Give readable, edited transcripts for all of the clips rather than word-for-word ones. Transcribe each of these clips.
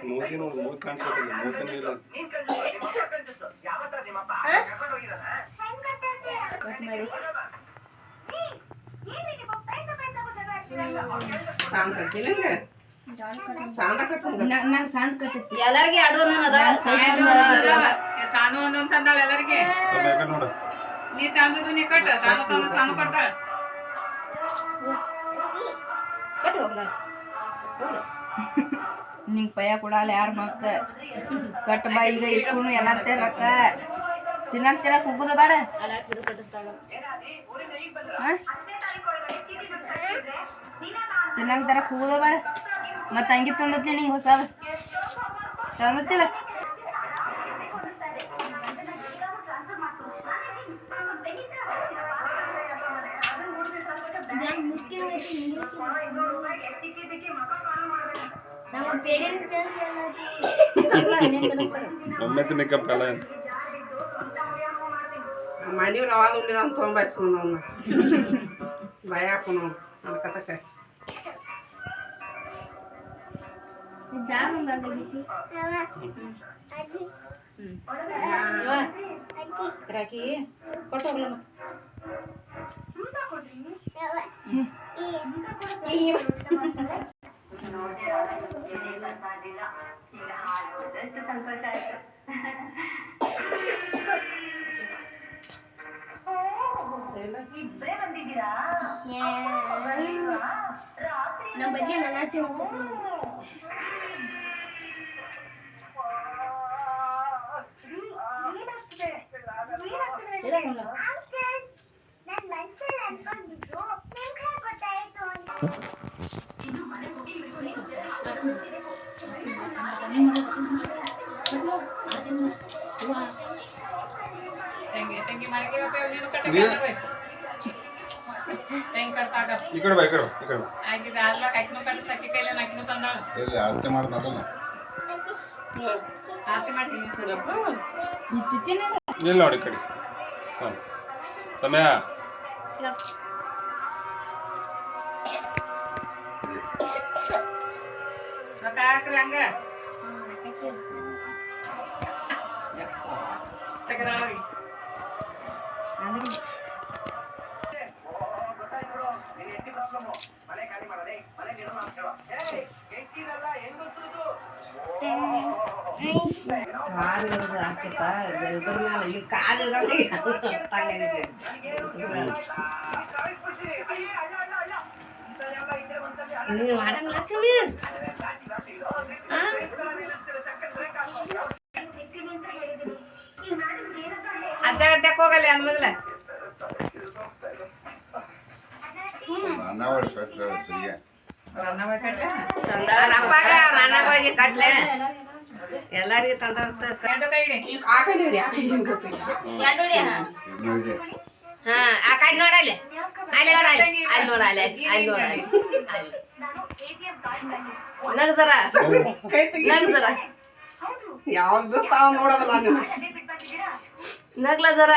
ಮೂತಿ ನೋಡಿ ಮೂತಿ ಕಾಣಿಸ್ಕೊಟ್ಟಿಲ್ಲ ಮೂತಿನೇ ಇಲ್ಲ ಎಲ್ಲರಿಗೆ ಸಾನು ಅನ್ನೋಂತಂದಾಳ ಎಲ್ಲರಿಗೆ ನೋಡ ನೀ ತಂದದು ನೀ ಕಟ್ಟ ಸಾನು ತಂದು ಸಾನು ಕಟ್ತಾಳ ನಿಂಗೆ ಪಯ್ಯ ಕೊಡಲ್ಲ ಯಾರು ಮತ್ತೆ ಕಟ್ ಬಾ ಈಗ ಇಸ್ಕೊಂಡು ಎಲ್ಲಾರ್ತೆ ರೊಕ್ಕ ತಿನ್ನಕ್ ಹೋಗೋದ ಬೇಡ ತಿನ್ನಕ್ ತರಕ್ ಹೋಗೋದ ಬೇಡ ಮತ್ತೆ ಹಂಗೆ ತಂದತ್ಲಿ ನಿಂಗೆ ಹೊಸದು ತಂದತ್ತಿಲ್ಲ ಒಮ್ಮೆ ತಿನ್ನಕ್ಕ ಕಾಲ ಮನೆಯವ್ರು ಅವಾಗ ಉಂಡಿದ ಅಂತ ತೊಗೊಂಡು ಬಯಸ್ಕೊಂಡು ಅವನ್ನ ಭಯ ಹಾಕೋನು ಅನ್ಕತಕ್ಕ ರಾಕಿ ಕೊಟ್ಟೋಗ್ಲ ಇಬ್ಬರೇ ಬಂದಿದ್ದೀರಾ ನಮ್ಮ ಬಗ್ಗೆ ನನ್ನ ತಂಗಿ ಮಾಡಿಕೆ ತಂಗಿ ಕಟ್ತಾಗ ಈ ಕಡೆ ಬಾ ಈ ಕಡೆ ಈ ಕಡೆ ಆಗಿದ ಆದ್ಲಾಕ ಅಕ್ಕಿನೂ ಕಟ್ಟ ಸಕ್ಕಿ ಕೈಲ ಅಕ್ಕಿನೂ ತಂದಾಳ ಎಲ್ಲಿ ಆರತಿ ಮಾಡೋದು ಅದಲ್ಲ ಆರತಿ ಮಾಡ್ತೀನಿ ಎಲ್ಲಿ ನೋಡಿ ಈ ಕಡೆ ಸಮಯ ರೊಕ್ಕ ಹಾಕ್ರಿ ಹಂಗ ತೆಗೆದಾಳಿ ಅದ್ದಾಗ ಹೋಗಲ್ಲ ಅಂದ ಮೊದಲ ಕಟ್ಲೆ ಎಲ್ಲಾರಿಗೆ ತಂದ ಹಾ ಆ ಕಡೆ ನೋಡಲ್ಲ ಅಲ್ಲಿ ನೋಡಲ್ಲ ಅಲ್ಲಿ ನೋಡಲ್ಲ ಅಲ್ಲಿ ನೋಡಲ್ಲ ನಗ್ ಜರ ನಗ್ ಜರ ಯಾವ್ದು ಬಿಸ್ತಾವ ನೋಡೋದಲ್ಲ ನೀನು ನಗ್ಲ ಜರ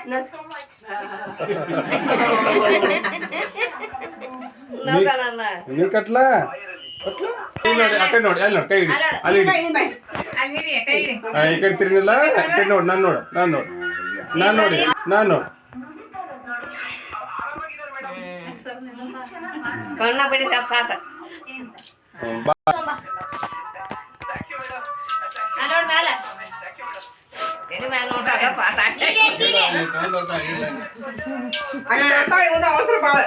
ನಗ್ ನೀ ಕಟ್ಲಾ ಕಟ್ಲಾ ನೋಡಿ ಆ ಕಡೆ ನೋಡಿ ಅಲ್ಲಿ ನೋಡಿ ಕೈ ಹಿಡಿ ಅಲ್ಲಿ ಹಿಡಿ ಈ ಕಡೆ ತಿರ್ಗಿಲ್ಲ ಆ ಕಡೆ ನೋಡಿ ನಾನು ನೋಡು ನಾನು ನೋಡು ನಾನು ನೋಡಿ ನಾನು ನೋಡು ಕಣ್ಣ ಬಿಡಿ ಸಾತ ಅವಸರ ಬಾಳ